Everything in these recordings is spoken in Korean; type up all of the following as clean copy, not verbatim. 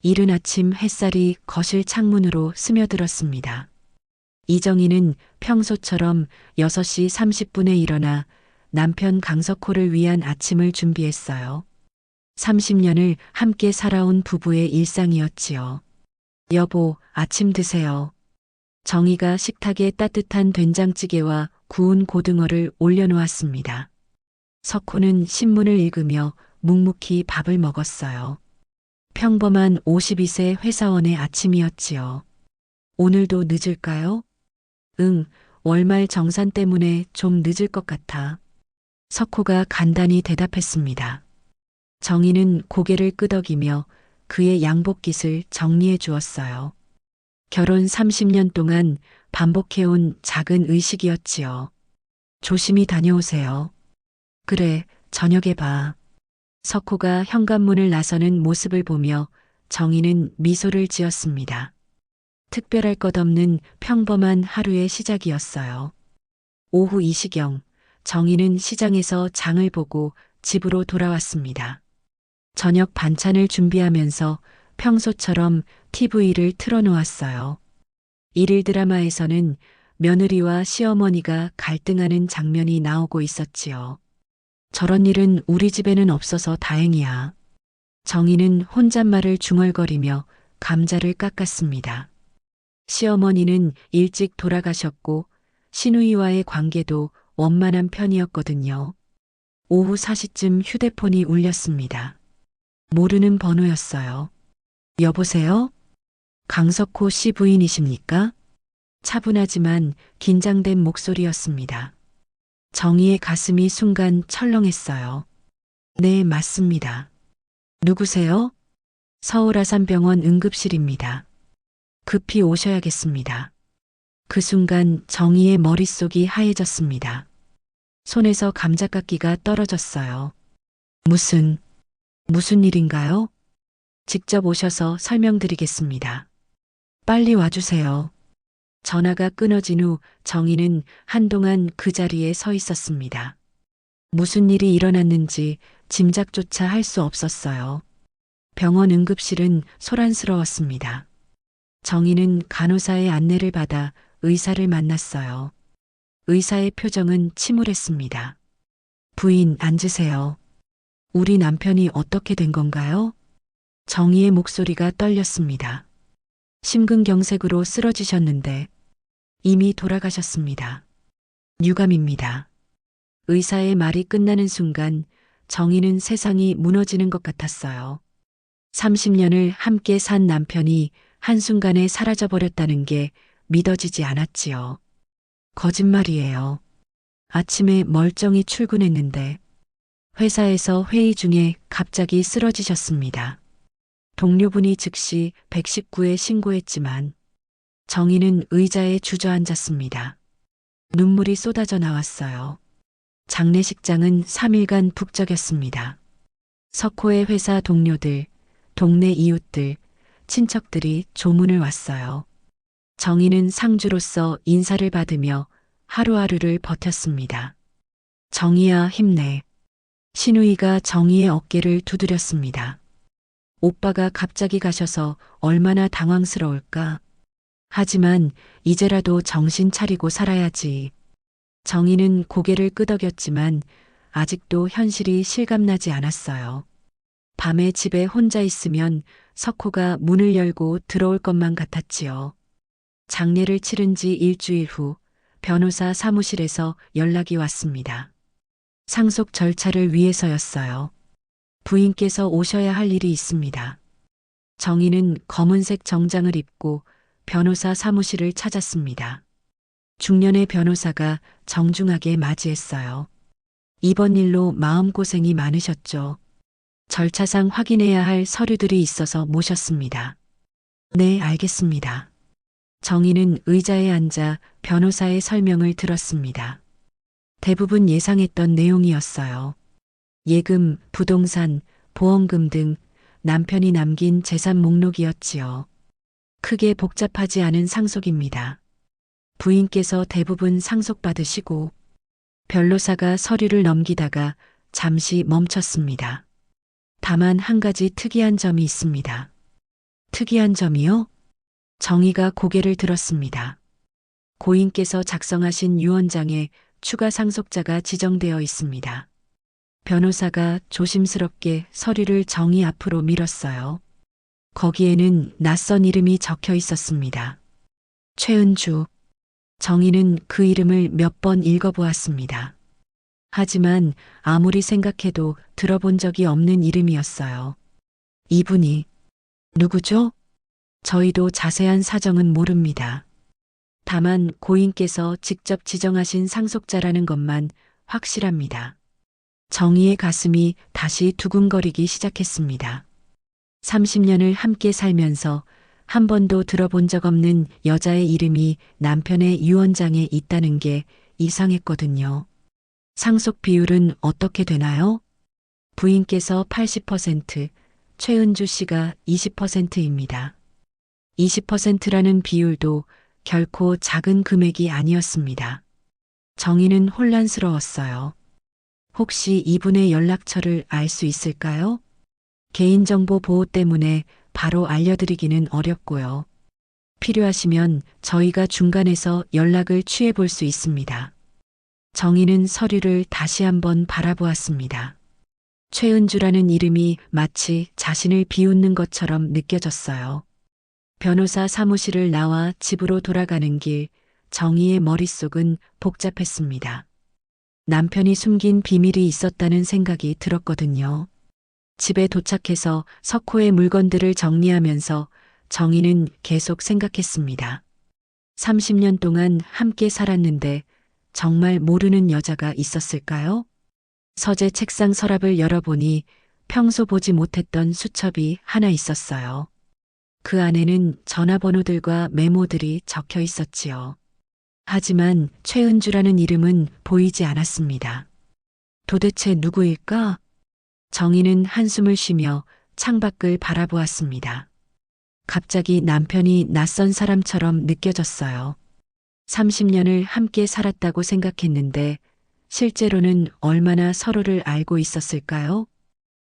이른 아침 햇살이 거실 창문으로 스며들었습니다. 이정희는 평소처럼 6시 30분에 일어나 남편 강석호를 위한 아침을 준비했어요. 30년을 함께 살아온 부부의 일상이었지요. 여보, 아침 드세요. 정희가 식탁에 따뜻한 된장찌개와 구운 고등어를 올려놓았습니다. 석호는 신문을 읽으며 묵묵히 밥을 먹었어요. 평범한 52세 회사원의 아침이었지요. 오늘도 늦을까요? 응, 월말 정산 때문에 좀 늦을 것 같아. 석호가 간단히 대답했습니다. 정희는 고개를 끄덕이며 그의 양복깃을 정리해 주었어요. 결혼 30년 동안 반복해온 작은 의식이었지요. 조심히 다녀오세요. 그래, 저녁에 봐. 석호가 현관문을 나서는 모습을 보며 정희는 미소를 지었습니다. 특별할 것 없는 평범한 하루의 시작이었어요. 오후 2시경, 정희는 시장에서 장을 보고 집으로 돌아왔습니다. 저녁 반찬을 준비하면서 평소처럼 TV를 틀어놓았어요. 일일 드라마에서는 며느리와 시어머니가 갈등하는 장면이 나오고 있었지요. 저런 일은 우리 집에는 없어서 다행이야. 정희는 혼잣말을 중얼거리며 감자를 깎았습니다. 시어머니는 일찍 돌아가셨고 시누이와의 관계도 원만한 편이었거든요. 오후 4시쯤 휴대폰이 울렸습니다. 모르는 번호였어요. 여보세요? 강석호 씨 부인이십니까? 차분하지만 긴장된 목소리였습니다. 정희의 가슴이 순간 철렁했어요. 네, 맞습니다. 누구세요? 서울아산병원 응급실입니다. 급히 오셔야겠습니다. 그 순간 정희의 머릿속이 하얘졌습니다. 손에서 감자깎기가 떨어졌어요. 무슨 일인가요? 직접 오셔서 설명드리겠습니다. 빨리 와주세요. 전화가 끊어진 후 정희는 한동안 그 자리에 서 있었습니다. 무슨 일이 일어났는지 짐작조차 할 수 없었어요. 병원 응급실은 소란스러웠습니다. 정희는 간호사의 안내를 받아 의사를 만났어요. 의사의 표정은 침울했습니다. 부인, 앉으세요. 우리 남편이 어떻게 된 건가요? 정희의 목소리가 떨렸습니다. 심근경색으로 쓰러지셨는데 이미 돌아가셨습니다. 유감입니다. 의사의 말이 끝나는 순간 정희는 세상이 무너지는 것 같았어요. 30년을 함께 산 남편이 한순간에 사라져버렸다는 게 믿어지지 않았지요. 거짓말이에요. 아침에 멀쩡히 출근했는데 회사에서 회의 중에 갑자기 쓰러지셨습니다. 동료분이 즉시 119에 신고했지만 정희는 의자에 주저앉았습니다. 눈물이 쏟아져 나왔어요. 장례식장은 3일간 북적였습니다. 석호의 회사 동료들, 동네 이웃들, 친척들이 조문을 왔어요. 정희는 상주로서 인사를 받으며 하루하루를 버텼습니다. 정희야, 힘내. 시누이가 정희의 어깨를 두드렸습니다. 오빠가 갑자기 가셔서 얼마나 당황스러울까. 하지만 이제라도 정신 차리고 살아야지. 정희는 고개를 끄덕였지만 아직도 현실이 실감나지 않았어요. 밤에 집에 혼자 있으면 석호가 문을 열고 들어올 것만 같았지요. 장례를 치른 지 일주일 후 변호사 사무실에서 연락이 왔습니다. 상속 절차를 위해서였어요. 부인께서 오셔야 할 일이 있습니다. 정희는 검은색 정장을 입고 변호사 사무실을 찾았습니다. 중년의 변호사가 정중하게 맞이했어요. 이번 일로 마음고생이 많으셨죠. 절차상 확인해야 할 서류들이 있어서 모셨습니다. 네, 알겠습니다. 정희는 의자에 앉아 변호사의 설명을 들었습니다. 대부분 예상했던 내용이었어요. 예금, 부동산, 보험금 등 남편이 남긴 재산 목록이었지요. 크게 복잡하지 않은 상속입니다. 부인께서 대부분 상속받으시고 변호사가 서류를 넘기다가 잠시 멈췄습니다. 다만 한 가지 특이한 점이 있습니다. 특이한 점이요? 정희가 고개를 들었습니다. 고인께서 작성하신 유언장에 추가 상속자가 지정되어 있습니다. 변호사가 조심스럽게 서류를 정희 앞으로 밀었어요. 거기에는 낯선 이름이 적혀 있었습니다. 최은주. 정희는 그 이름을 몇 번 읽어보았습니다. 하지만 아무리 생각해도 들어본 적이 없는 이름이었어요. 이분이 누구죠? 저희도 자세한 사정은 모릅니다. 다만 고인께서 직접 지정하신 상속자라는 것만 확실합니다. 정희의 가슴이 다시 두근거리기 시작했습니다. 30년을 함께 살면서 한 번도 들어본 적 없는 여자의 이름이 남편의 유언장에 있다는 게 이상했거든요. 상속 비율은 어떻게 되나요? 부인께서 80%, 최은주 씨가 20%입니다. 20%라는 비율도 결코 작은 금액이 아니었습니다. 정희는 혼란스러웠어요. 혹시 이분의 연락처를 알 수 있을까요? 개인정보 보호 때문에 바로 알려드리기는 어렵고요. 필요하시면 저희가 중간에서 연락을 취해 볼 수 있습니다. 정희는 서류를 다시 한번 바라보았습니다. 최은주라는 이름이 마치 자신을 비웃는 것처럼 느껴졌어요. 변호사 사무실을 나와 집으로 돌아가는 길, 정희의 머릿속은 복잡했습니다. 남편이 숨긴 비밀이 있었다는 생각이 들었거든요. 집에 도착해서 석호의 물건들을 정리하면서 정희는 계속 생각했습니다. 30년 동안 함께 살았는데 정말 모르는 여자가 있었을까요? 서재 책상 서랍을 열어보니 평소 보지 못했던 수첩이 하나 있었어요. 그 안에는 전화번호들과 메모들이 적혀 있었지요. 하지만 최은주라는 이름은 보이지 않았습니다. 도대체 누구일까? 정희는 한숨을 쉬며 창밖을 바라보았습니다. 갑자기 남편이 낯선 사람처럼 느껴졌어요. 30년을 함께 살았다고 생각했는데 실제로는 얼마나 서로를 알고 있었을까요?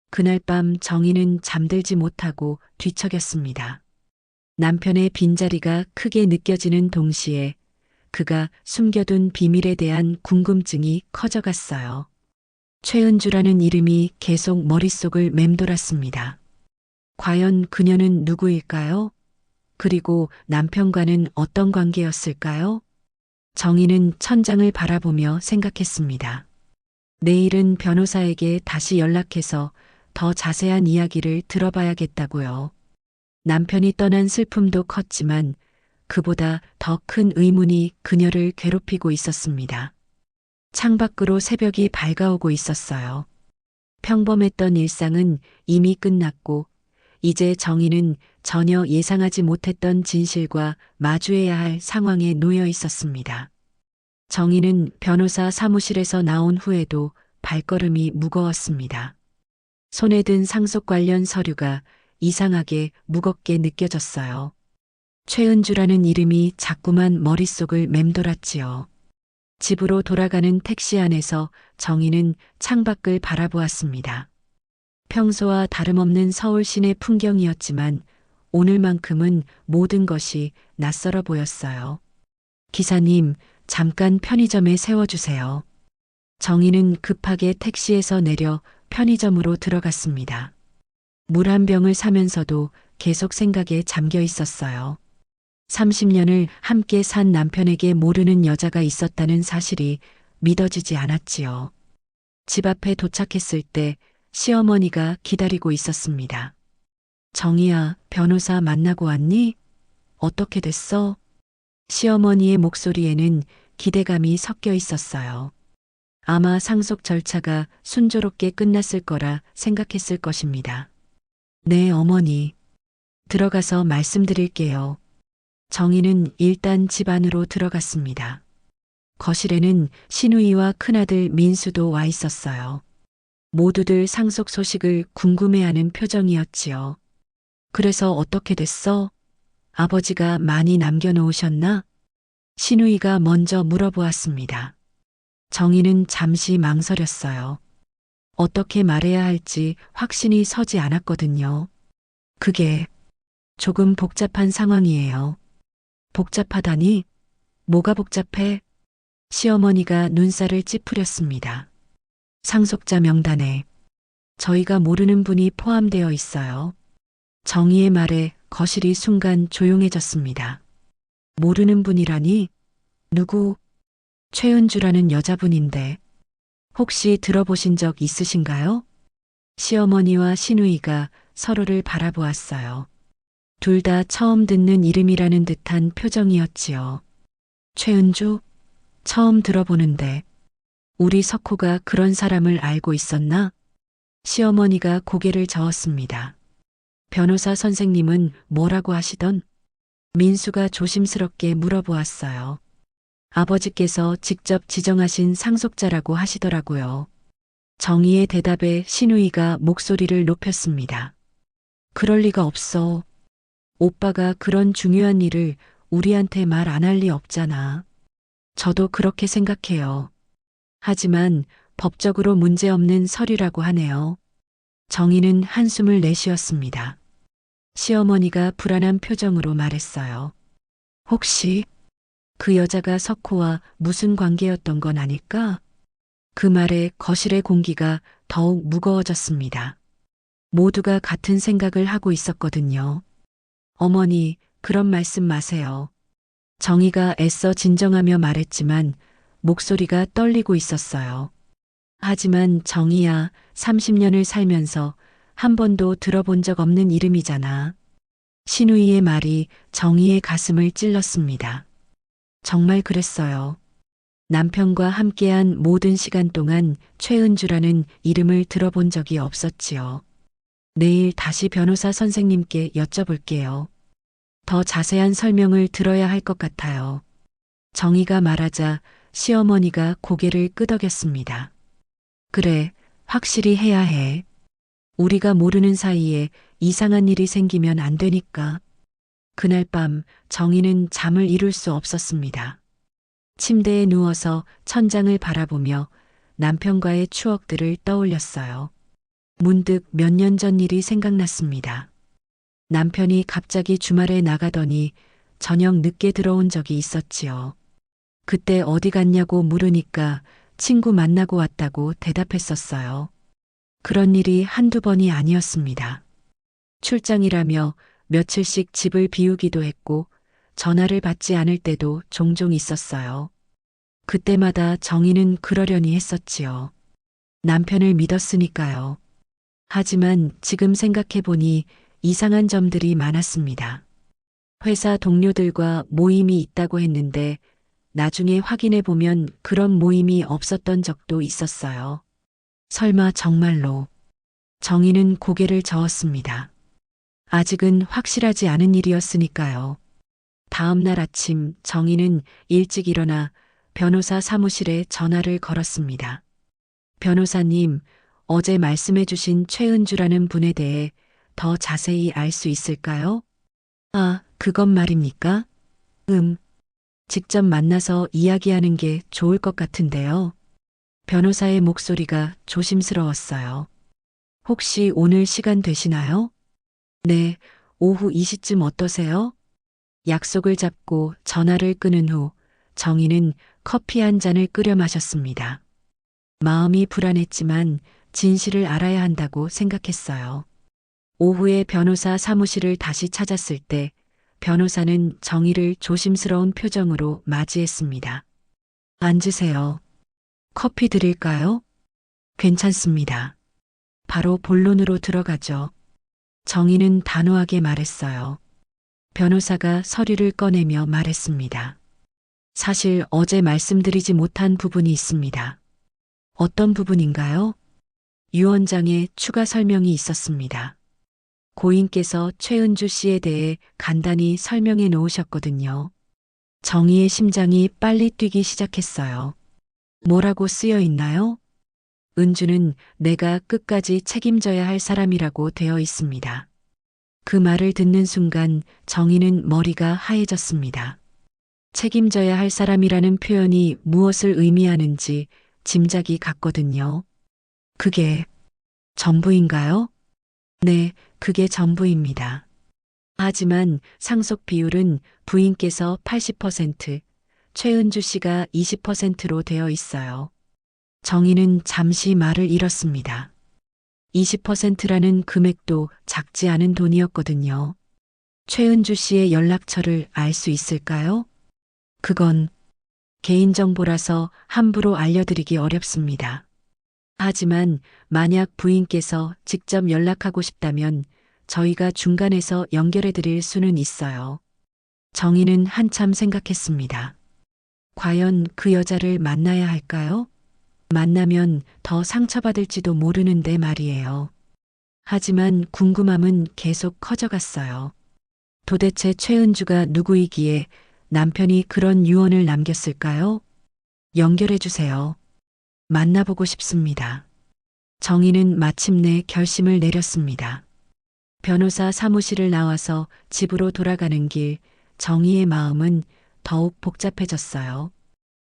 그날 밤 정희는 잠들지 못하고 뒤척였습니다. 남편의 빈자리가 크게 느껴지는 동시에 그가 숨겨둔 비밀에 대한 궁금증이 커져갔어요. 최은주라는 이름이 계속 머릿속을 맴돌았습니다. 과연 그녀는 누구일까요? 그리고 남편과는 어떤 관계였을까요? 정희는 천장을 바라보며 생각했습니다. 내일은 변호사에게 다시 연락해서 더 자세한 이야기를 들어봐야겠다고요. 남편이 떠난 슬픔도 컸지만 그보다 더 큰 의문이 그녀를 괴롭히고 있었습니다. 창밖으로 새벽이 밝아오고 있었어요. 평범했던 일상은 이미 끝났고 이제 정희는 전혀 예상하지 못했던 진실과 마주해야 할 상황에 놓여 있었습니다. 정희는 변호사 사무실에서 나온 후에도 발걸음이 무거웠습니다. 손에 든 상속 관련 서류가 이상하게 무겁게 느껴졌어요. 최은주라는 이름이 자꾸만 머릿속을 맴돌았지요. 집으로 돌아가는 택시 안에서 정희는 창밖을 바라보았습니다. 평소와 다름없는 서울 시내 풍경이었지만 오늘만큼은 모든 것이 낯설어 보였어요. 기사님, 잠깐 편의점에 세워주세요. 정희는 급하게 택시에서 내려 편의점으로 들어갔습니다. 물 한 병을 사면서도 계속 생각에 잠겨 있었어요. 30년을 함께 산 남편에게 모르는 여자가 있었다는 사실이 믿어지지 않았지요. 집 앞에 도착했을 때 시어머니가 기다리고 있었습니다. 정희야, 변호사 만나고 왔니? 어떻게 됐어? 시어머니의 목소리에는 기대감이 섞여 있었어요. 아마 상속 절차가 순조롭게 끝났을 거라 생각했을 것입니다. 네, 어머니. 들어가서 말씀드릴게요. 정희는 일단 집 안으로 들어갔습니다. 거실에는 시누이와 큰아들 민수도 와 있었어요. 모두들 상속 소식을 궁금해하는 표정이었지요. 그래서 어떻게 됐어? 아버지가 많이 남겨놓으셨나? 시누이가 먼저 물어보았습니다. 정희는 잠시 망설였어요. 어떻게 말해야 할지 확신이 서지 않았거든요. 그게 조금 복잡한 상황이에요. 복잡하다니? 뭐가 복잡해? 시어머니가 눈살을 찌푸렸습니다. 상속자 명단에 저희가 모르는 분이 포함되어 있어요. 정희의 말에 거실이 순간 조용해졌습니다. 모르는 분이라니? 누구? 최은주라는 여자분인데 혹시 들어보신 적 있으신가요? 시어머니와 시누이가 서로를 바라보았어요. 둘 다 처음 듣는 이름이라는 듯한 표정이었지요. 최은주? 처음 들어보는데 우리 석호가 그런 사람을 알고 있었나? 시어머니가 고개를 저었습니다. 변호사 선생님은 뭐라고 하시던? 민수가 조심스럽게 물어보았어요. 아버지께서 직접 지정하신 상속자라고 하시더라고요. 정희의 대답에 시누이가 목소리를 높였습니다. 그럴 리가 없어. 오빠가 그런 중요한 일을 우리한테 말 안 할 리 없잖아. 저도 그렇게 생각해요. 하지만 법적으로 문제없는 서류라고 하네요. 정희는 한숨을 내쉬었습니다. 시어머니가 불안한 표정으로 말했어요. 혹시 그 여자가 석호와 무슨 관계였던 건 아닐까? 그 말에 거실의 공기가 더욱 무거워졌습니다. 모두가 같은 생각을 하고 있었거든요. 어머니, 그런 말씀 마세요. 정희가 애써 진정하며 말했지만 목소리가 떨리고 있었어요. 하지만 정희야, 30년을 살면서 한 번도 들어본 적 없는 이름이잖아. 시누이의 말이 정희의 가슴을 찔렀습니다. 정말 그랬어요. 남편과 함께한 모든 시간 동안 최은주라는 이름을 들어본 적이 없었지요. 내일 다시 변호사 선생님께 여쭤볼게요. 더 자세한 설명을 들어야 할 것 같아요. 정희가 말하자 시어머니가 고개를 끄덕였습니다. 그래, 확실히 해야 해. 우리가 모르는 사이에 이상한 일이 생기면 안 되니까. 그날 밤 정희는 잠을 이룰 수 없었습니다. 침대에 누워서 천장을 바라보며 남편과의 추억들을 떠올렸어요. 문득 몇 년 전 일이 생각났습니다. 남편이 갑자기 주말에 나가더니 저녁 늦게 들어온 적이 있었지요. 그때 어디 갔냐고 물으니까 친구 만나고 왔다고 대답했었어요. 그런 일이 한두 번이 아니었습니다. 출장이라며 며칠씩 집을 비우기도 했고 전화를 받지 않을 때도 종종 있었어요. 그때마다 정희는 그러려니 했었지요. 남편을 믿었으니까요. 하지만 지금 생각해보니 이상한 점들이 많았습니다. 회사 동료들과 모임이 있다고 했는데 나중에 확인해보면 그런 모임이 없었던 적도 있었어요. 설마 정말로. 정희는 고개를 저었습니다. 아직은 확실하지 않은 일이었으니까요. 다음 날 아침 정희는 일찍 일어나 변호사 사무실에 전화를 걸었습니다. 변호사님, 어제 말씀해 주신 최은주라는 분에 대해 더 자세히 알 수 있을까요? 아, 그것 말입니까? 직접 만나서 이야기하는 게 좋을 것 같은데요. 변호사의 목소리가 조심스러웠어요. 혹시 오늘 시간 되시나요? 네, 오후 2시쯤 어떠세요? 약속을 잡고 전화를 끊은 후 정희는 커피 한 잔을 끓여 마셨습니다. 마음이 불안했지만 진실을 알아야 한다고 생각했어요. 오후에 변호사 사무실을 다시 찾았을 때 변호사는 정희를 조심스러운 표정으로 맞이했습니다. 앉으세요. 커피 드릴까요? 괜찮습니다. 바로 본론으로 들어가죠. 정희는 단호하게 말했어요. 변호사가 서류를 꺼내며 말했습니다. 사실 어제 말씀드리지 못한 부분이 있습니다. 어떤 부분인가요? 유언장에 추가 설명이 있었습니다. 고인께서 최은주 씨에 대해 간단히 설명해 놓으셨거든요. 정희의 심장이 빨리 뛰기 시작했어요. 뭐라고 쓰여 있나요? 은주는 내가 끝까지 책임져야 할 사람이라고 되어 있습니다. 그 말을 듣는 순간 정희는 머리가 하얘졌습니다. 책임져야 할 사람이라는 표현이 무엇을 의미하는지 짐작이 갔거든요. 그게 전부인가요? 네, 그게 전부입니다. 하지만 상속 비율은 부인께서 80%, 최은주 씨가 20%로 되어 있어요. 정희는 잠시 말을 잃었습니다. 20%라는 금액도 작지 않은 돈이었거든요. 최은주 씨의 연락처를 알 수 있을까요? 그건 개인정보라서 함부로 알려드리기 어렵습니다. 하지만 만약 부인께서 직접 연락하고 싶다면 저희가 중간에서 연결해 드릴 수는 있어요. 정희는 한참 생각했습니다. 과연 그 여자를 만나야 할까요? 만나면 더 상처받을지도 모르는데 말이에요. 하지만 궁금함은 계속 커져갔어요. 도대체 최은주가 누구이기에 남편이 그런 유언을 남겼을까요? 연결해 주세요. 만나보고 싶습니다. 정희는 마침내 결심을 내렸습니다. 변호사 사무실을 나와서 집으로 돌아가는 길, 정희의 마음은 더욱 복잡해졌어요.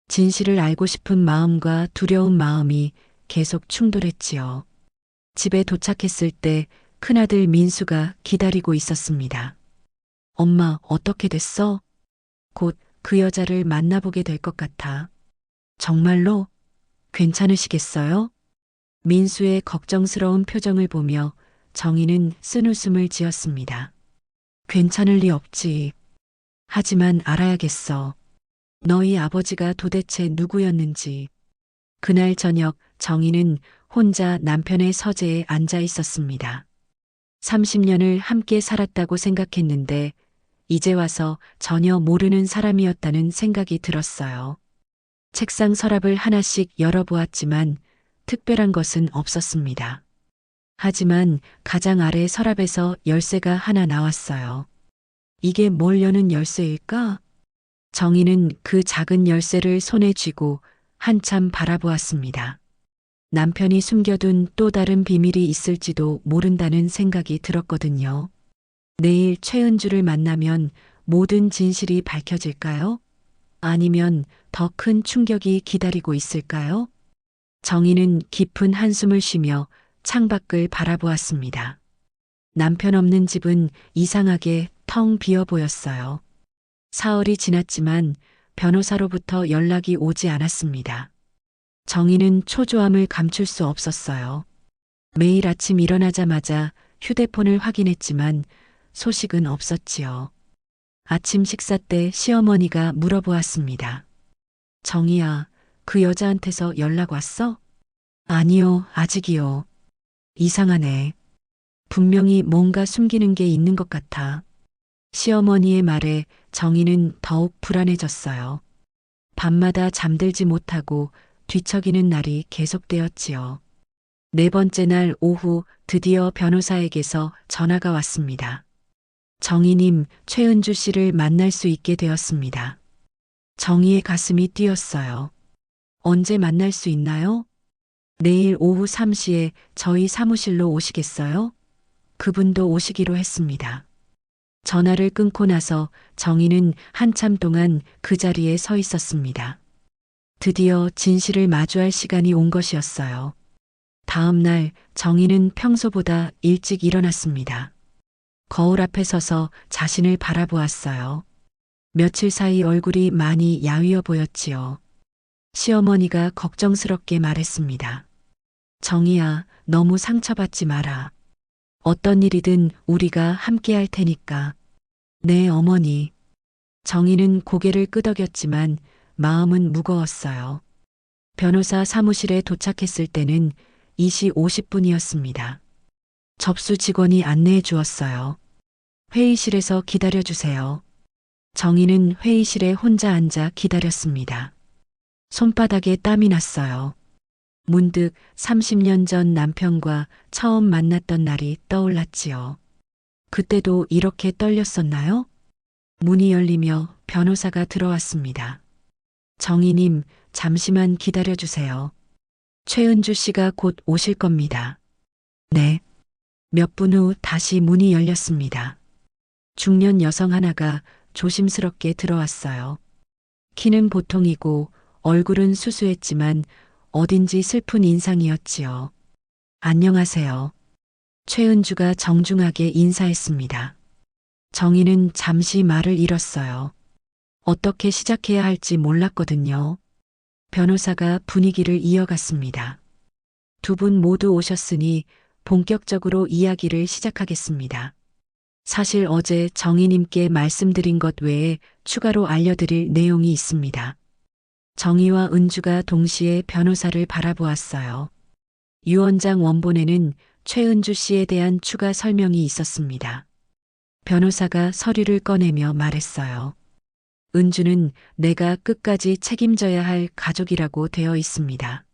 진실을 알고 싶은 마음과 두려운 마음이 계속 충돌했지요. 집에 도착했을 때 큰아들 민수가 기다리고 있었습니다. 엄마, 어떻게 됐어? 곧 그 여자를 만나보게 될 것 같아. 정말로? 괜찮으시겠어요? 민수의 걱정스러운 표정을 보며 정희는 쓴웃음을 지었습니다. 괜찮을 리 없지. 하지만 알아야겠어. 너희 아버지가 도대체 누구였는지. 그날 저녁 정희는 혼자 남편의 서재에 앉아 있었습니다. 30년을 함께 살았다고 생각했는데 이제 와서 전혀 모르는 사람이었다는 생각이 들었어요. 책상 서랍을 하나씩 열어보았지만 특별한 것은 없었습니다. 하지만 가장 아래 서랍에서 열쇠가 하나 나왔어요. 이게 뭘 여는 열쇠일까? 정희는 그 작은 열쇠를 손에 쥐고 한참 바라보았습니다. 남편이 숨겨둔 또 다른 비밀이 있을지도 모른다는 생각이 들었거든요. 내일 최은주를 만나면 모든 진실이 밝혀질까요? 아니면 더 큰 충격이 기다리고 있을까요? 정희는 깊은 한숨을 쉬며 창밖을 바라보았습니다. 남편 없는 집은 이상하게 텅 비어 보였어요. 사흘이 지났지만 변호사로부터 연락이 오지 않았습니다. 정희는 초조함을 감출 수 없었어요. 매일 아침 일어나자마자 휴대폰을 확인했지만 소식은 없었지요. 아침 식사 때 시어머니가 물어보았습니다. 정희야, 그 여자한테서 연락 왔어? 아니요, 아직이요. 이상하네. 분명히 뭔가 숨기는 게 있는 것 같아. 시어머니의 말에 정희는 더욱 불안해졌어요. 밤마다 잠들지 못하고 뒤척이는 날이 계속되었지요. 네 번째 날 오후 드디어 변호사에게서 전화가 왔습니다. 정희님, 최은주 씨를 만날 수 있게 되었습니다. 정희의 가슴이 뛰었어요. 언제 만날 수 있나요? 내일 오후 3시에 저희 사무실로 오시겠어요? 그분도 오시기로 했습니다. 전화를 끊고 나서 정희는 한참 동안 그 자리에 서 있었습니다. 드디어 진실을 마주할 시간이 온 것이었어요. 다음 날 정희는 평소보다 일찍 일어났습니다. 거울 앞에 서서 자신을 바라보았어요. 며칠 사이 얼굴이 많이 야위어 보였지요. 시어머니가 걱정스럽게 말했습니다. 정희야, 너무 상처받지 마라. 어떤 일이든 우리가 함께 할 테니까. 네, 어머니. 정희는 고개를 끄덕였지만 마음은 무거웠어요. 변호사 사무실에 도착했을 때는 2시 50분이었습니다. 접수 직원이 안내해 주었어요. 회의실에서 기다려주세요. 정희는 회의실에 혼자 앉아 기다렸습니다. 손바닥에 땀이 났어요. 문득 30년 전 남편과 처음 만났던 날이 떠올랐지요. 그때도 이렇게 떨렸었나요? 문이 열리며 변호사가 들어왔습니다. 정희님, 잠시만 기다려주세요. 최은주 씨가 곧 오실 겁니다. 네. 몇 분 후 다시 문이 열렸습니다. 중년 여성 하나가 조심스럽게 들어왔어요. 키는 보통이고 얼굴은 수수했지만 어딘지 슬픈 인상이었지요. 안녕하세요. 최은주가 정중하게 인사했습니다. 정희는 잠시 말을 잃었어요. 어떻게 시작해야 할지 몰랐거든요. 변호사가 분위기를 이어갔습니다. 두 분 모두 오셨으니 본격적으로 이야기를 시작하겠습니다. 사실 어제 정희님께 말씀드린 것 외에 추가로 알려드릴 내용이 있습니다. 정희와 은주가 동시에 변호사를 바라보았어요. 유 원장 원본에는 최은주 씨에 대한 추가 설명이 있었습니다. 변호사가 서류를 꺼내며 말했어요. 은주는 내가 끝까지 책임져야 할 가족이라고 되어 있습니다.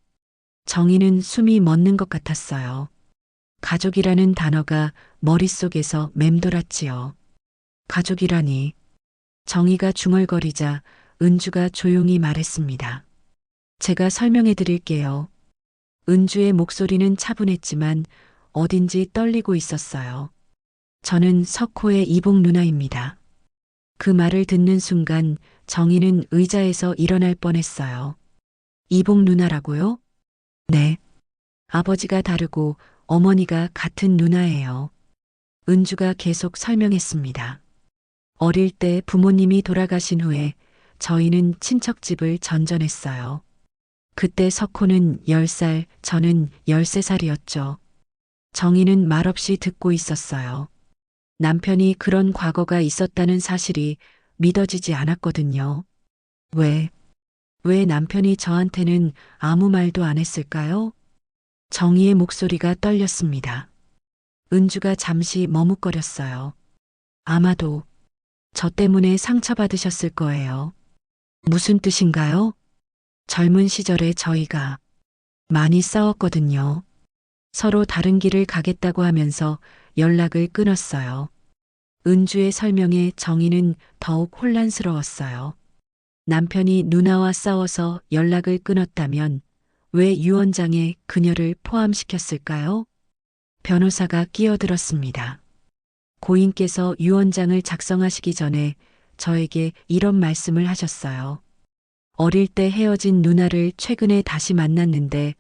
정희는 숨이 멎는 것 같았어요. 가족이라는 단어가 머릿속에서 맴돌았지요. 가족이라니. 정희가 중얼거리자 은주가 조용히 말했습니다. 제가 설명해 드릴게요. 은주의 목소리는 차분했지만 어딘지 떨리고 있었어요. 저는 석호의 이복 누나입니다. 그 말을 듣는 순간 정희는 의자에서 일어날 뻔했어요. 이복 누나라고요? 네. 아버지가 다르고 어머니가 같은 누나예요. 은주가 계속 설명했습니다. 어릴 때 부모님이 돌아가신 후에 저희는 친척집을 전전했어요. 그때 석호는 10살, 저는 13살이었죠. 정희는 말없이 듣고 있었어요. 남편이 그런 과거가 있었다는 사실이 믿어지지 않았거든요. 왜 남편이 저한테는 아무 말도 안 했을까요? 정희의 목소리가 떨렸습니다. 은주가 잠시 머뭇거렸어요. 아마도 저 때문에 상처받으셨을 거예요. 무슨 뜻인가요? 젊은 시절에 저희가 많이 싸웠거든요. 서로 다른 길을 가겠다고 하면서 연락을 끊었어요. 은주의 설명에 정희는 더욱 혼란스러웠어요. 남편이 누나와 싸워서 연락을 끊었다면 왜 유 원장에 그녀를 포함시켰을까요? 변호사가 끼어들었습니다. 고인께서 유 원장을 작성하시기 전에 저에게 이런 말씀을 하셨어요. 어릴 때 헤어진 누나를 최근에 다시 만났는데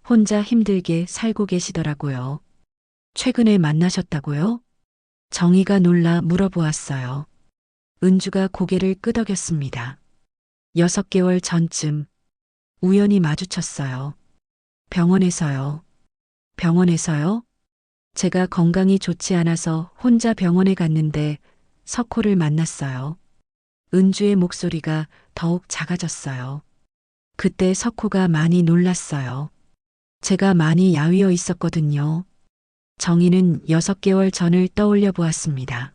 혼자 힘들게 살고 계시더라고요. 최근에 만나셨다고요? 정희가 놀라 물어보았어요. 은주가 고개를 끄덕였습니다. 6개월 전쯤 우연히 마주쳤어요. 병원에서요. 병원에서요? 제가 건강이 좋지 않아서 혼자 병원에 갔는데 석호를 만났어요. 은주의 목소리가 더욱 작아졌어요. 그때 석호가 많이 놀랐어요. 제가 많이 야위어 있었거든요. 정희는 6개월 전을 떠올려 보았습니다.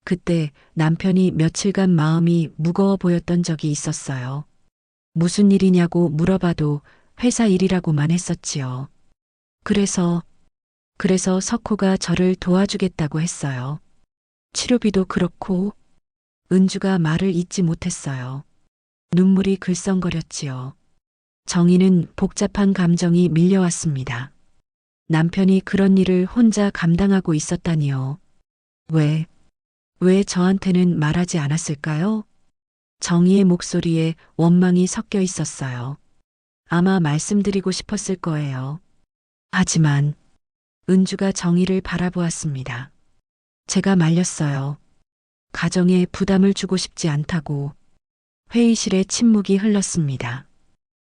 그때 남편이 며칠간 마음이 무거워 보였던 적이 있었어요. 무슨 일이냐고 물어봐도 회사 일이라고만 했었지요. 그래서 석호가 저를 도와주겠다고 했어요. 치료비도 그렇고. 은주가 말을 잇지 못했어요. 눈물이 글썽거렸지요. 정희는 복잡한 감정이 밀려왔습니다. 남편이 그런 일을 혼자 감당하고 있었다니요. 왜 저한테는 말하지 않았을까요? 정희의 목소리에 원망이 섞여 있었어요. 아마 말씀드리고 싶었을 거예요. 하지만 은주가 정희를 바라보았습니다. 제가 말렸어요. 가정에 부담을 주고 싶지 않다고. 회의실에 침묵이 흘렀습니다.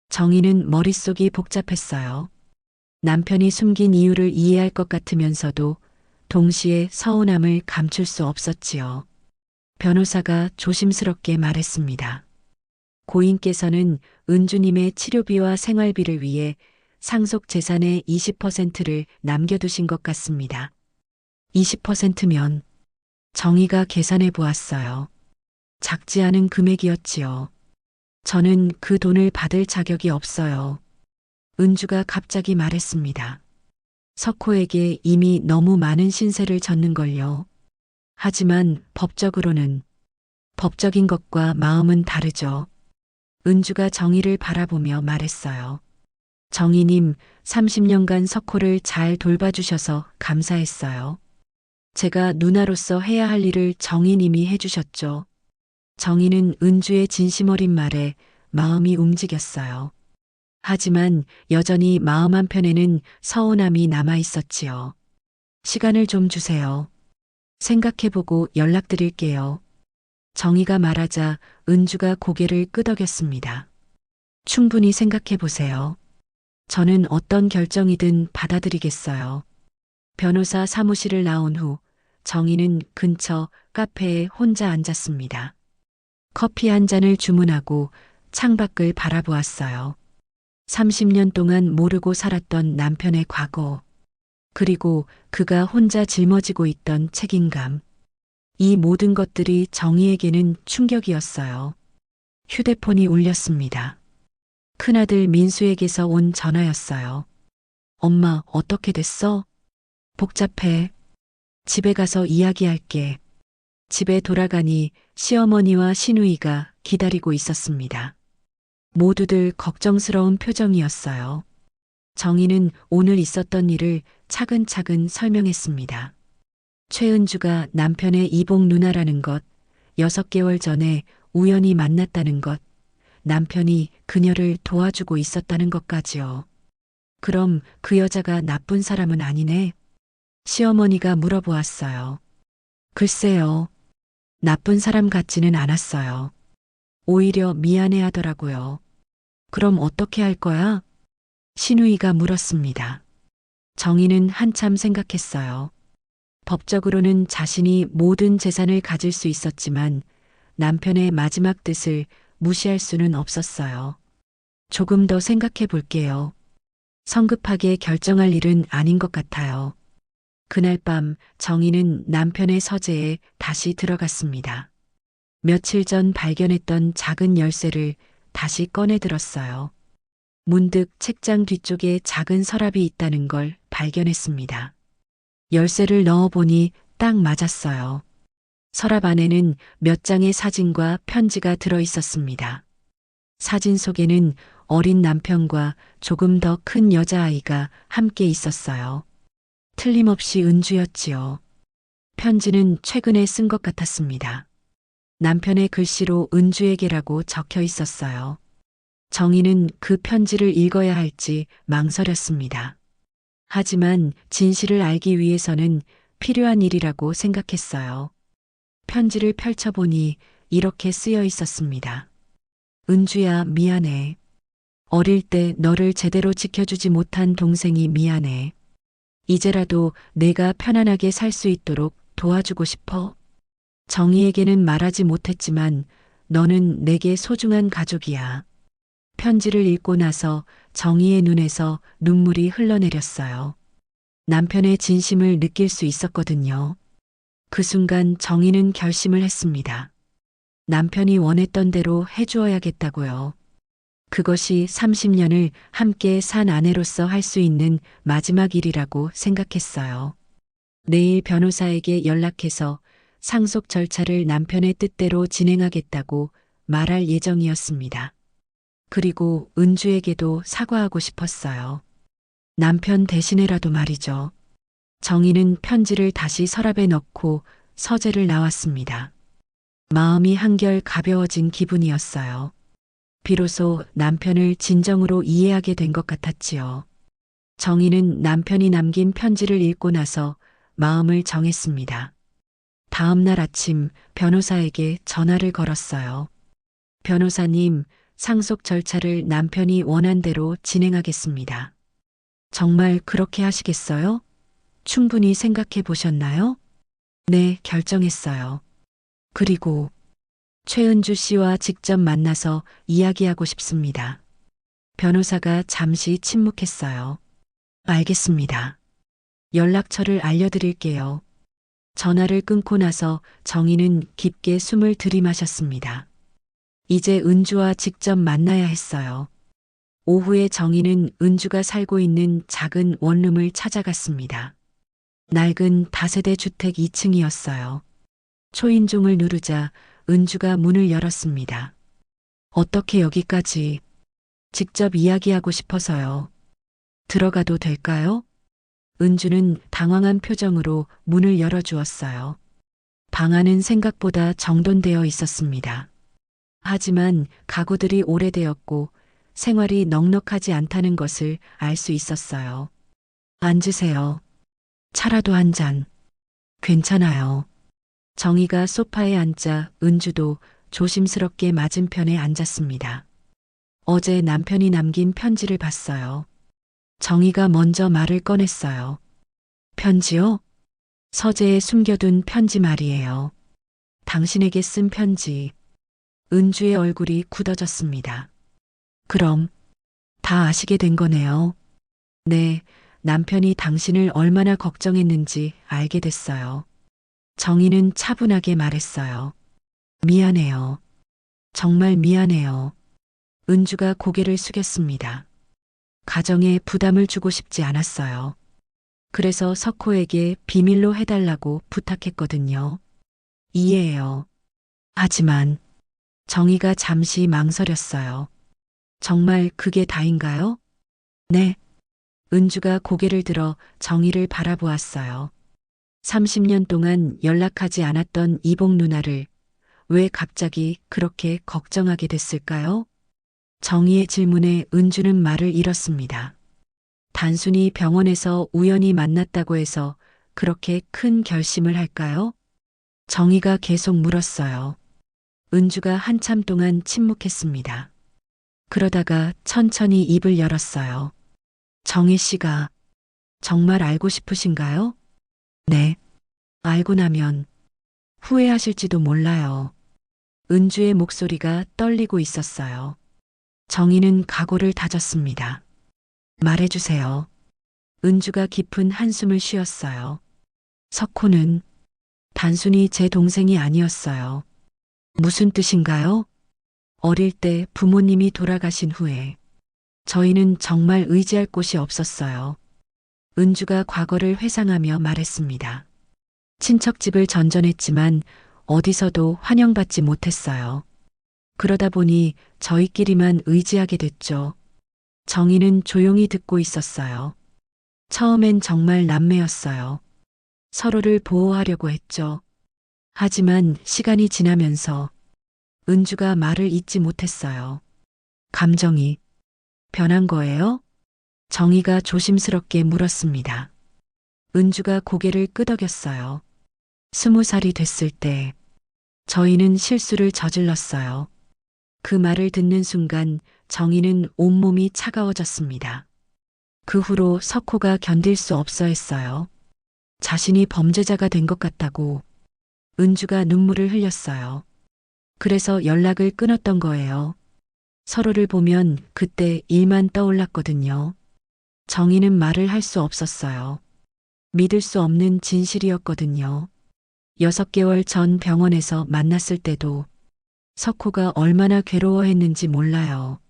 정희는 머릿속이 복잡했어요. 남편이 숨긴 이유를 이해할 것 같으면서도 동시에 서운함을 감출 수 없었지요. 변호사가 조심스럽게 말했습니다. 고인께서는 은주님의 치료비와 생활비를 위해 상속 재산의 20%를 남겨두신 것 같습니다. 20%면 정희가 계산해 보았어요. 작지 않은 금액이었지요. 저는 그 돈을 받을 자격이 없어요. 은주가 갑자기 말했습니다. 석호에게 이미 너무 많은 신세를 졌는걸요. 하지만 법적인 것과 마음은 다르죠. 은주가 정희를 바라보며 말했어요. 정희님, 30년간 석호를 잘 돌봐주셔서 감사했어요. 제가 누나로서 해야 할 일을 정희님이 해주셨죠. 정희는 은주의 진심 어린 말에 마음이 움직였어요. 하지만 여전히 마음 한편에는 서운함이 남아 있었지요. 시간을 좀 주세요. 생각해보고 연락드릴게요. 정희가 말하자 은주가 고개를 끄덕였습니다. 충분히 생각해보세요. 저는 어떤 결정이든 받아들이겠어요. 변호사 사무실을 나온 후 정희는 근처 카페에 혼자 앉았습니다. 커피 한 잔을 주문하고 창밖을 바라보았어요. 30년 동안 모르고 살았던 남편의 과거, 그리고 그가 혼자 짊어지고 있던 책임감. 이 모든 것들이 정희에게는 충격이었어요. 휴대폰이 울렸습니다. 큰아들 민수에게서 온 전화였어요. 엄마, 어떻게 됐어? 복잡해. 집에 가서 이야기할게. 집에 돌아가니 시어머니와 시누이가 기다리고 있었습니다. 모두들 걱정스러운 표정이었어요. 정희는 오늘 있었던 일을 차근차근 설명했습니다. 최은주가 남편의 이복 누나라는 것, 6개월 전에 우연히 만났다는 것, 남편이 그녀를 도와주고 있었다는 것까지요. 그럼 그 여자가 나쁜 사람은 아니네? 시어머니가 물어보았어요. 글쎄요. 나쁜 사람 같지는 않았어요. 오히려 미안해 하더라고요. 그럼 어떻게 할 거야? 시누이가 물었습니다. 정희는 한참 생각했어요. 법적으로는 자신이 모든 재산을 가질 수 있었지만 남편의 마지막 뜻을 무시할 수는 없었어요. 조금 더 생각해 볼게요. 성급하게 결정할 일은 아닌 것 같아요. 그날 밤 정희는 남편의 서재에 다시 들어갔습니다. 며칠 전 발견했던 작은 열쇠를 다시 꺼내 들었어요. 문득 책장 뒤쪽에 작은 서랍이 있다는 걸 발견했습니다. 열쇠를 넣어보니 딱 맞았어요. 서랍 안에는 몇 장의 사진과 편지가 들어 있었습니다. 사진 속에는 어린 남편과 조금 더 큰 여자아이가 함께 있었어요. 틀림없이 은주였지요. 편지는 최근에 쓴 것 같았습니다. 남편의 글씨로 은주에게라고 적혀 있었어요. 정희는 그 편지를 읽어야 할지 망설였습니다. 하지만 진실을 알기 위해서는 필요한 일이라고 생각했어요. 편지를 펼쳐보니 이렇게 쓰여 있었습니다. 은주야, 미안해. 어릴 때 너를 제대로 지켜주지 못한 동생이 미안해. 이제라도 내가 편안하게 살 수 있도록 도와주고 싶어. 정희에게는 말하지 못했지만 너는 내게 소중한 가족이야. 편지를 읽고 나서 정희의 눈에서 눈물이 흘러내렸어요. 남편의 진심을 느낄 수 있었거든요. 그 순간 정희는 결심을 했습니다. 남편이 원했던 대로 해주어야겠다고요. 그것이 30년을 함께 산 아내로서 할 수 있는 마지막 일이라고 생각했어요. 내일 변호사에게 연락해서 상속 절차를 남편의 뜻대로 진행하겠다고 말할 예정이었습니다. 그리고 은주에게도 사과하고 싶었어요. 남편 대신에라도 말이죠. 정희는 편지를 다시 서랍에 넣고 서재를 나왔습니다. 마음이 한결 가벼워진 기분이었어요. 비로소 남편을 진정으로 이해하게 된 것 같았지요. 정희는 남편이 남긴 편지를 읽고 나서 마음을 정했습니다. 다음 날 아침 변호사에게 전화를 걸었어요. 변호사님, 상속 절차를 남편이 원한 대로 진행하겠습니다. 정말 그렇게 하시겠어요? 충분히 생각해 보셨나요? 네, 결정했어요. 그리고 최은주 씨와 직접 만나서 이야기하고 싶습니다. 변호사가 잠시 침묵했어요. 알겠습니다. 연락처를 알려드릴게요. 전화를 끊고 나서 정희는 깊게 숨을 들이마셨습니다. 이제 은주와 직접 만나야 했어요. 오후에 정희는 은주가 살고 있는 작은 원룸을 찾아갔습니다. 낡은 다세대 주택 2층이었어요. 초인종을 누르자 은주가 문을 열었습니다. 어떻게 여기까지? 직접 이야기하고 싶어서요. 들어가도 될까요? 은주는 당황한 표정으로 문을 열어주었어요. 방 안은 생각보다 정돈되어 있었습니다. 하지만 가구들이 오래되었고 생활이 넉넉하지 않다는 것을 알 수 있었어요. 앉으세요. 차라도 한 잔. 괜찮아요. 정희가 소파에 앉자 은주도 조심스럽게 맞은편에 앉았습니다. 어제 남편이 남긴 편지를 봤어요. 정희가 먼저 말을 꺼냈어요. 편지요? 서재에 숨겨둔 편지 말이에요. 당신에게 쓴 편지. 은주의 얼굴이 굳어졌습니다. 그럼 다 아시게 된 거네요. 네, 남편이 당신을 얼마나 걱정했는지 알게 됐어요. 정희는 차분하게 말했어요. 미안해요. 정말 미안해요. 은주가 고개를 숙였습니다. 가정에 부담을 주고 싶지 않았어요. 그래서 석호에게 비밀로 해달라고 부탁했거든요. 이해해요. 하지만 정희가 잠시 망설였어요. 정말 그게 다인가요? 네. 은주가 고개를 들어 정희를 바라보았어요. 30년 동안 연락하지 않았던 이복 누나를 왜 갑자기 그렇게 걱정하게 됐을까요? 정희의 질문에 은주는 말을 잃었습니다. 단순히 병원에서 우연히 만났다고 해서 그렇게 큰 결심을 할까요? 정희가 계속 물었어요. 은주가 한참 동안 침묵했습니다. 그러다가 천천히 입을 열었어요. 정희 씨가 정말 알고 싶으신가요? 네. 알고 나면 후회하실지도 몰라요. 은주의 목소리가 떨리고 있었어요. 정희는 각오를 다졌습니다. 말해주세요. 은주가 깊은 한숨을 쉬었어요. 석호는 단순히 제 동생이 아니었어요. 무슨 뜻인가요? 어릴 때 부모님이 돌아가신 후에 저희는 정말 의지할 곳이 없었어요. 은주가 과거를 회상하며 말했습니다. 친척집을 전전했지만 어디서도 환영받지 못했어요. 그러다 보니 저희끼리만 의지하게 됐죠. 정희는 조용히 듣고 있었어요. 처음엔 정말 남매였어요. 서로를 보호하려고 했죠. 하지만 시간이 지나면서 은주가 말을 잇지 못했어요. 감정이 변한 거예요? 정희가 조심스럽게 물었습니다. 은주가 고개를 끄덕였어요. 20살이 됐을 때 저희는 실수를 저질렀어요. 그 말을 듣는 순간 정희는 온몸이 차가워졌습니다. 그 후로 석호가 견딜 수 없어 했어요. 자신이 범죄자가 된 것 같다고. 은주가 눈물을 흘렸어요. 그래서 연락을 끊었던 거예요. 서로를 보면 그때 일만 떠올랐거든요. 정희는 말을 할 수 없었어요. 믿을 수 없는 진실이었거든요. 6개월 전 병원에서 만났을 때도 석호가 얼마나 괴로워했는지 몰라요.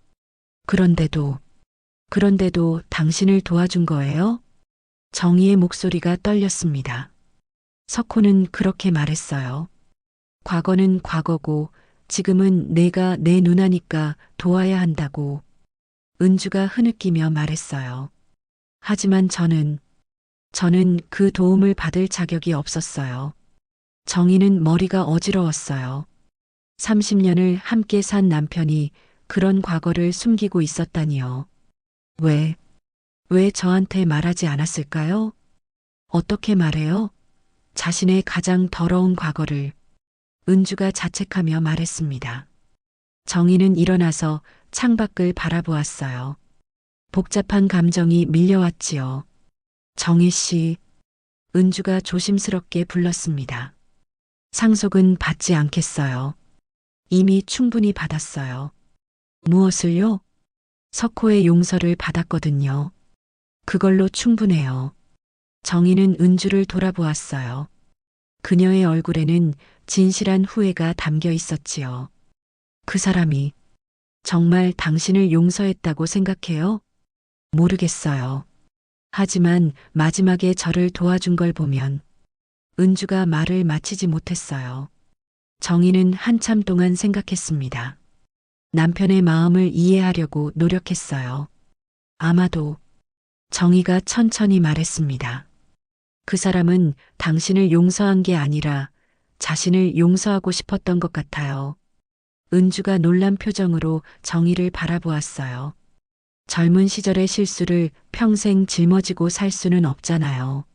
그런데도 당신을 도와준 거예요? 정희의 목소리가 떨렸습니다. 석호는 그렇게 말했어요. 과거는 과거고 지금은 내가 내 누나니까 도와야 한다고. 은주가 흐느끼며 말했어요. 하지만 저는 그 도움을 받을 자격이 없었어요. 정희는 머리가 어지러웠어요. 30년을 함께 산 남편이 그런 과거를 숨기고 있었다니요. 왜 저한테 말하지 않았을까요? 어떻게 말해요? 자신의 가장 더러운 과거를. 은주가 자책하며 말했습니다. 정희는 일어나서 창밖을 바라보았어요. 복잡한 감정이 밀려왔지요. 정희 씨, 은주가 조심스럽게 불렀습니다. 상속은 받지 않겠어요. 이미 충분히 받았어요. 무엇을요? 석호의 용서를 받았거든요. 그걸로 충분해요. 정희는 은주를 돌아보았어요. 그녀의 얼굴에는 진실한 후회가 담겨 있었지요. 그 사람이 정말 당신을 용서했다고 생각해요? 모르겠어요. 하지만 마지막에 저를 도와준 걸 보면 은주가 말을 마치지 못했어요. 정희는 한참 동안 생각했습니다. 남편의 마음을 이해하려고 노력했어요. 아마도. 정희가 천천히 말했습니다. 그 사람은 당신을 용서한 게 아니라 자신을 용서하고 싶었던 것 같아요. 은주가 놀란 표정으로 정희를 바라보았어요. 젊은 시절의 실수를 평생 짊어지고 살 수는 없잖아요.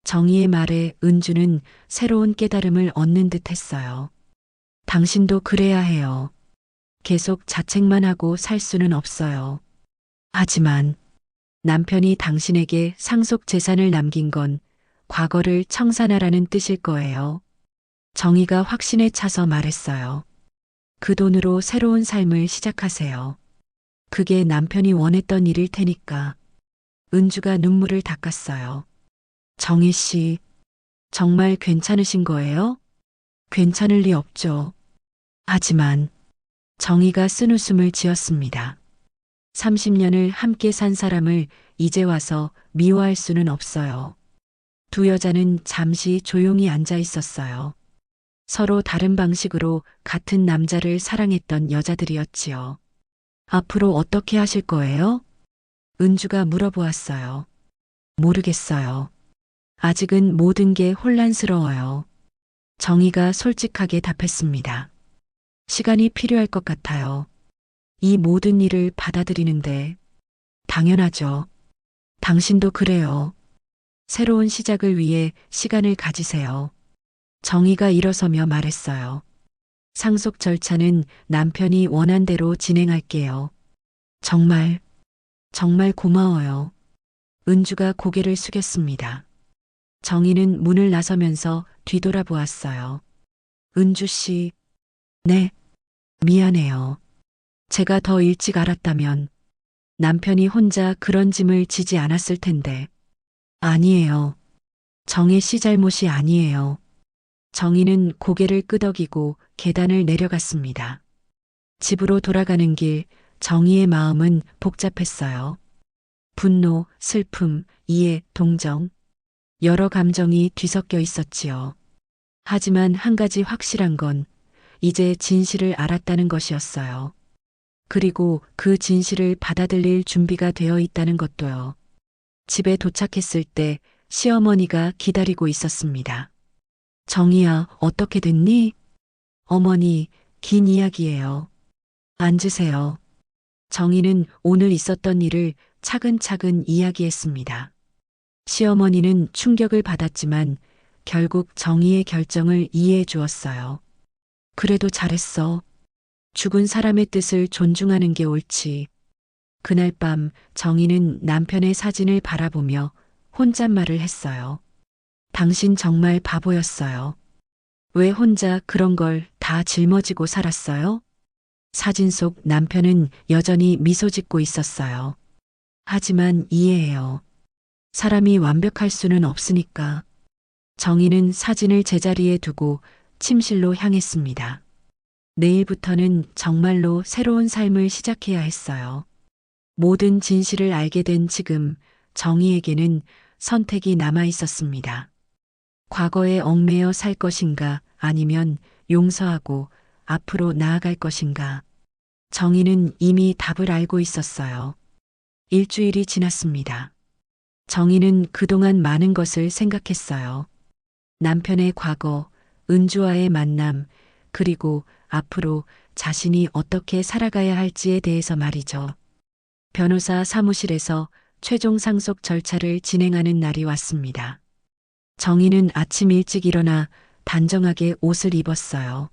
정희의 말에 은주는 새로운 깨달음을 얻는 듯 했어요. 당신도 그래야 해요. 계속 자책만 하고 살 수는 없어요. 하지만 남편이 당신에게 상속 재산을 남긴 건 과거를 청산하라는 뜻일 거예요. 정희가 확신에 차서 말했어요. 그 돈으로 새로운 삶을 시작하세요. 그게 남편이 원했던 일일 테니까. 은주가 눈물을 닦았어요. 정희 씨, 정말 괜찮으신 거예요? 괜찮을 리 없죠. 하지만 정희가 쓴웃음을 지었습니다. 30년을 함께 산 사람을 이제 와서 미워할 수는 없어요. 두 여자는 잠시 조용히 앉아 있었어요. 서로 다른 방식으로 같은 남자를 사랑했던 여자들이었지요. 앞으로 어떻게 하실 거예요? 은주가 물어보았어요. 모르겠어요. 아직은 모든 게 혼란스러워요. 정희가 솔직하게 답했습니다. 시간이 필요할 것 같아요. 이 모든 일을 받아들이는데. 당연하죠. 당신도 그래요. 새로운 시작을 위해 시간을 가지세요. 정희가 일어서며 말했어요. 상속 절차는 남편이 원한 대로 진행할게요. 정말, 정말 고마워요. 은주가 고개를 숙였습니다. 정희는 문을 나서면서 뒤돌아보았어요. 은주 씨, 네, 미안해요. 제가 더 일찍 알았다면 남편이 혼자 그런 짐을 지지 않았을 텐데. 아니에요. 정혜 씨 잘못이 아니에요. 정희는 고개를 끄덕이고 계단을 내려갔습니다. 집으로 돌아가는 길, 정희의 마음은 복잡했어요. 분노, 슬픔, 이해, 동정. 여러 감정이 뒤섞여 있었지요. 하지만 한 가지 확실한 건 이제 진실을 알았다는 것이었어요. 그리고 그 진실을 받아들일 준비가 되어 있다는 것도요. 집에 도착했을 때 시어머니가 기다리고 있었습니다. 정희야, 어떻게 됐니? 어머니, 긴 이야기예요. 앉으세요. 정희는 오늘 있었던 일을 차근차근 이야기했습니다. 시어머니는 충격을 받았지만 결국 정희의 결정을 이해해 주었어요. 그래도 잘했어. 죽은 사람의 뜻을 존중하는 게 옳지. 그날 밤 정희는 남편의 사진을 바라보며 혼잣말을 했어요. 당신 정말 바보였어요. 왜 혼자 그런 걸 다 짊어지고 살았어요? 사진 속 남편은 여전히 미소 짓고 있었어요. 하지만 이해해요. 사람이 완벽할 수는 없으니까. 정희는 사진을 제자리에 두고 침실로 향했습니다. 내일부터는 정말로 새로운 삶을 시작해야 했어요. 모든 진실을 알게 된 지금 정희에게는 선택이 남아 있었습니다. 과거에 얽매여 살 것인가 아니면 용서하고 앞으로 나아갈 것인가. 정희는 이미 답을 알고 있었어요. 일주일이 지났습니다. 정희는 그동안 많은 것을 생각했어요. 남편의 과거, 은주와의 만남, 그리고 앞으로 자신이 어떻게 살아가야 할지에 대해서 말이죠. 변호사 사무실에서 최종 상속 절차를 진행하는 날이 왔습니다. 정희는 아침 일찍 일어나 단정하게 옷을 입었어요.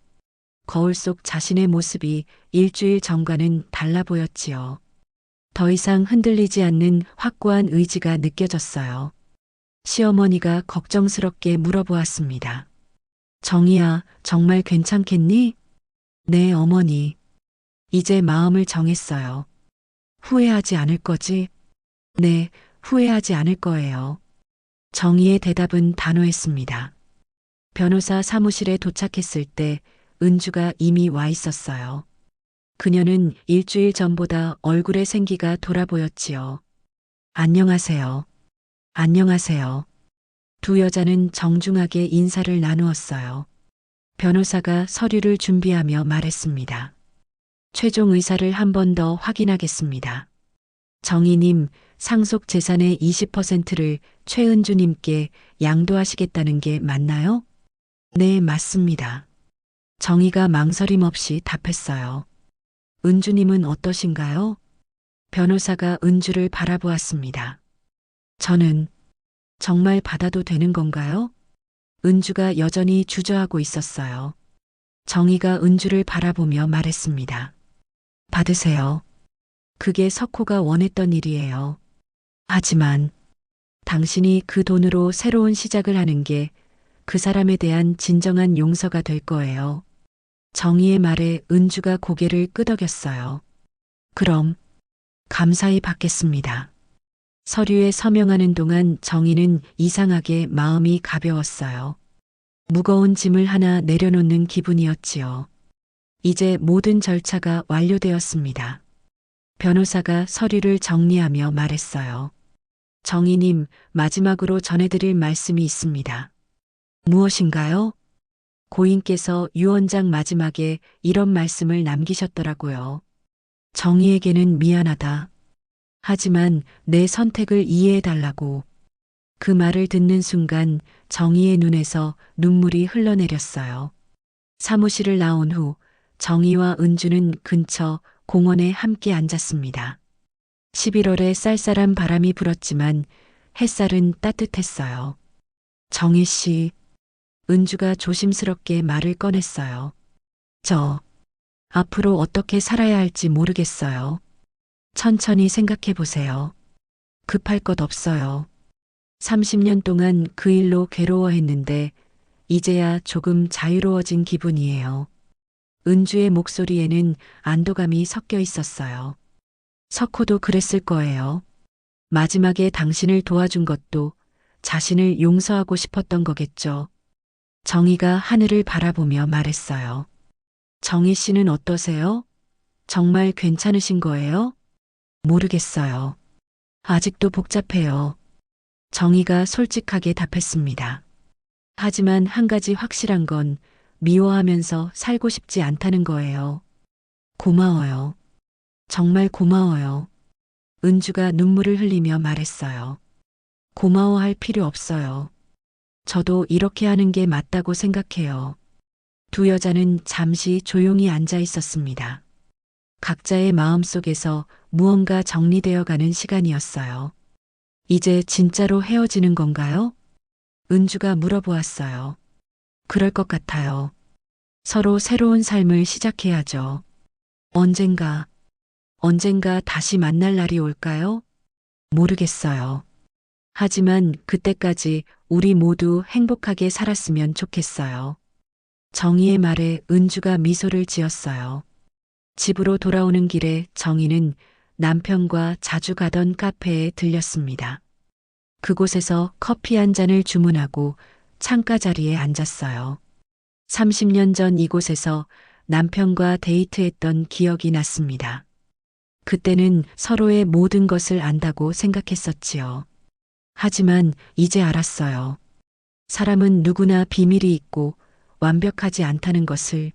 거울 속 자신의 모습이 일주일 전과는 달라 보였지요. 더 이상 흔들리지 않는 확고한 의지가 느껴졌어요. 시어머니가 걱정스럽게 물어보았습니다. 정희야, 정말 괜찮겠니? 네, 어머니. 이제 마음을 정했어요. 후회하지 않을 거지? 네, 후회하지 않을 거예요. 정희의 대답은 단호했습니다. 변호사 사무실에 도착했을 때 은주가 이미 와 있었어요. 그녀는 일주일 전보다 얼굴의 생기가 돌아 보였지요. 안녕하세요. 안녕하세요. 두 여자는 정중하게 인사를 나누었어요. 변호사가 서류를 준비하며 말했습니다. 최종 의사를 한 번 더 확인하겠습니다. 정희님, 상속 재산의 20%를 최은주님께 양도하시겠다는 게 맞나요? 네, 맞습니다. 정희가 망설임 없이 답했어요. 은주님은 어떠신가요? 변호사가 은주를 바라보았습니다. 저는 정말 받아도 되는 건가요? 은주가 여전히 주저하고 있었어요. 정희가 은주를 바라보며 말했습니다. 받으세요. 그게 석호가 원했던 일이에요. 하지만 당신이 그 돈으로 새로운 시작을 하는 게 그 사람에 대한 진정한 용서가 될 거예요. 정희의 말에 은주가 고개를 끄덕였어요. 그럼 감사히 받겠습니다. 서류에 서명하는 동안 정희는 이상하게 마음이 가벼웠어요. 무거운 짐을 하나 내려놓는 기분이었지요. 이제 모든 절차가 완료되었습니다. 변호사가 서류를 정리하며 말했어요. 정희님, 마지막으로 전해드릴 말씀이 있습니다. 무엇인가요? 고인께서 유언장 마지막에 이런 말씀을 남기셨더라고요. 정희에게는 미안하다. 하지만 내 선택을 이해해달라고. 그 말을 듣는 순간 정희의 눈에서 눈물이 흘러내렸어요. 사무실을 나온 후 정희와 은주는 근처 공원에 함께 앉았습니다. 11월에 쌀쌀한 바람이 불었지만 햇살은 따뜻했어요. 정희 씨, 은주가 조심스럽게 말을 꺼냈어요. 저, 앞으로 어떻게 살아야 할지 모르겠어요. 천천히 생각해 보세요. 급할 것 없어요. 30년 동안 그 일로 괴로워했는데 이제야 조금 자유로워진 기분이에요. 은주의 목소리에는 안도감이 섞여 있었어요. 석호도 그랬을 거예요. 마지막에 당신을 도와준 것도 자신을 용서하고 싶었던 거겠죠. 정희가 하늘을 바라보며 말했어요. 정희 씨는 어떠세요? 정말 괜찮으신 거예요? 모르겠어요. 아직도 복잡해요. 정희가 솔직하게 답했습니다. 하지만 한 가지 확실한 건 미워하면서 살고 싶지 않다는 거예요. 고마워요. 정말 고마워요. 은주가 눈물을 흘리며 말했어요. 고마워할 필요 없어요. 저도 이렇게 하는 게 맞다고 생각해요. 두 여자는 잠시 조용히 앉아 있었습니다. 각자의 마음속에서 무언가 정리되어 가는 시간이었어요. 이제 진짜로 헤어지는 건가요? 은주가 물어보았어요. 그럴 것 같아요. 서로 새로운 삶을 시작해야죠. 언젠가 다시 만날 날이 올까요? 모르겠어요. 하지만 그때까지 우리 모두 행복하게 살았으면 좋겠어요. 정희의 말에 은주가 미소를 지었어요. 집으로 돌아오는 길에 정희는 남편과 자주 가던 카페에 들렸습니다. 그곳에서 커피 한 잔을 주문하고 창가 자리에 앉았어요. 30년 전 이곳에서 남편과 데이트했던 기억이 났습니다. 그때는 서로의 모든 것을 안다고 생각했었지요. 하지만 이제 알았어요. 사람은 누구나 비밀이 있고 완벽하지 않다는 것을,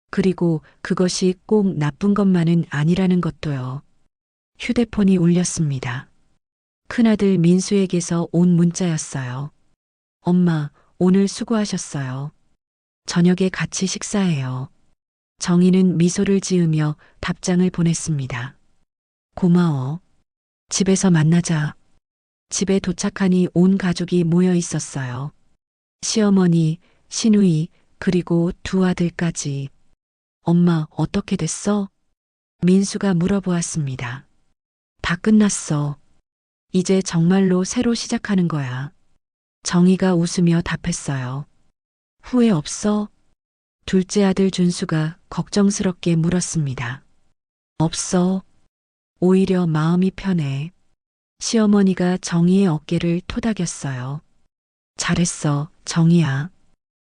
그리고 그것이 꼭 나쁜 것만은 아니라는 것도요. 휴대폰이 울렸습니다. 큰아들 민수에게서 온 문자였어요. 엄마, 오늘 수고하셨어요. 저녁에 같이 식사해요. 정희는 미소를 지으며 답장을 보냈습니다. 고마워. 집에서 만나자. 집에 도착하니 온 가족이 모여 있었어요. 시어머니, 시누이, 그리고 두 아들까지. 엄마, 어떻게 됐어? 민수가 물어보았습니다. 다 끝났어. 이제 정말로 새로 시작하는 거야. 정희가 웃으며 답했어요. 후회 없어? 둘째 아들 준수가 걱정스럽게 물었습니다. 없어. 오히려 마음이 편해. 시어머니가 정희의 어깨를 토닥였어요. 잘했어, 정희야.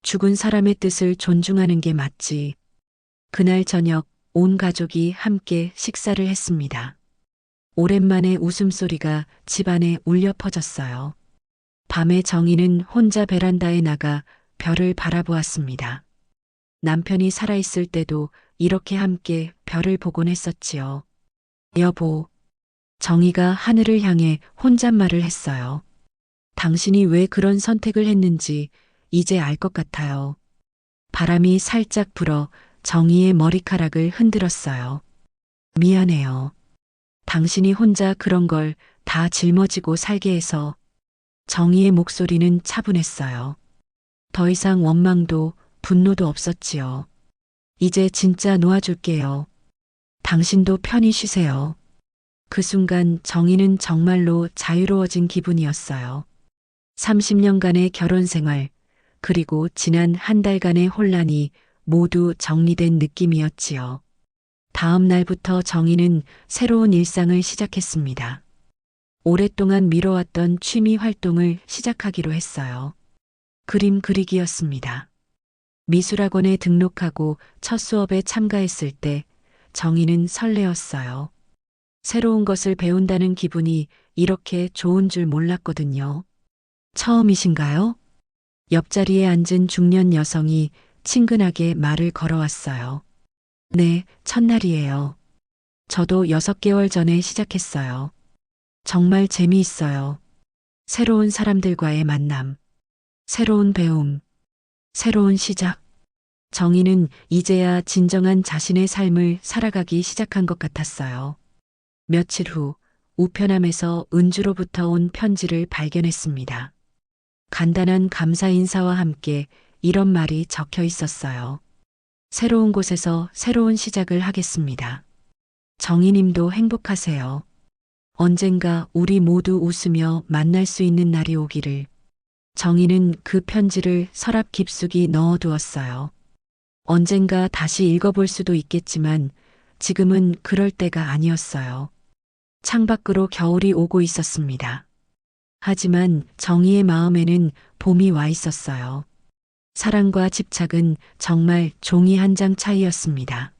죽은 사람의 뜻을 존중하는 게 맞지. 그날 저녁 온 가족이 함께 식사를 했습니다. 오랜만에 웃음소리가 집안에 울려 퍼졌어요. 밤에 정희는 혼자 베란다에 나가 별을 바라보았습니다. 남편이 살아있을 때도 이렇게 함께 별을 보곤 했었지요. 여보, 정희가 하늘을 향해 혼잣말을 했어요. 당신이 왜 그런 선택을 했는지 이제 알 것 같아요. 바람이 살짝 불어 정희의 머리카락을 흔들었어요. 미안해요. 당신이 혼자 그런 걸 다 짊어지고 살게 해서. 정희의 목소리는 차분했어요. 더 이상 원망도 분노도 없었지요. 이제 진짜 놓아줄게요. 당신도 편히 쉬세요. 그 순간 정희는 정말로 자유로워진 기분이었어요. 30년간의 결혼 생활, 그리고 지난 한 달간의 혼란이 모두 정리된 느낌이었지요. 다음 날부터 정희는 새로운 일상을 시작했습니다. 오랫동안 미뤄왔던 취미 활동을 시작하기로 했어요. 그림 그리기였습니다. 미술학원에 등록하고 첫 수업에 참가했을 때 정희는 설레었어요. 새로운 것을 배운다는 기분이 이렇게 좋은 줄 몰랐거든요. 처음이신가요? 옆자리에 앉은 중년 여성이 친근하게 말을 걸어왔어요. 네, 첫날이에요. 저도 6개월 전에 시작했어요. 정말 재미있어요. 새로운 사람들과의 만남, 새로운 배움, 새로운 시작. 정희는 이제야 진정한 자신의 삶을 살아가기 시작한 것 같았어요. 며칠 후 우편함에서 은주로부터 온 편지를 발견했습니다. 간단한 감사 인사와 함께 이런 말이 적혀 있었어요. 새로운 곳에서 새로운 시작을 하겠습니다. 정희님도 행복하세요. 언젠가 우리 모두 웃으며 만날 수 있는 날이 오기를. 정희는 그 편지를 서랍 깊숙이 넣어두었어요. 언젠가 다시 읽어볼 수도 있겠지만 지금은 그럴 때가 아니었어요. 창밖으로 겨울이 오고 있었습니다. 하지만 정희의 마음에는 봄이 와 있었어요. 사랑과 집착은 정말 종이 한 장 차이였습니다.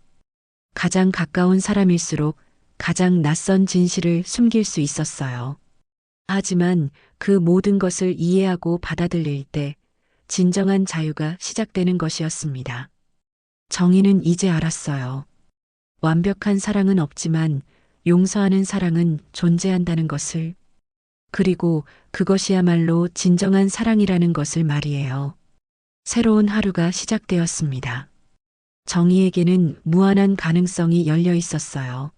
가장 가까운 사람일수록 가장 낯선 진실을 숨길 수 있었어요. 하지만 그 모든 것을 이해하고 받아들일 때 진정한 자유가 시작되는 것이었습니다. 정희는 이제 알았어요. 완벽한 사랑은 없지만 용서하는 사랑은 존재한다는 것을. 그리고 그것이야말로 진정한 사랑이라는 것을 말이에요. 새로운 하루가 시작되었습니다. 정희에게는 무한한 가능성이 열려 있었어요.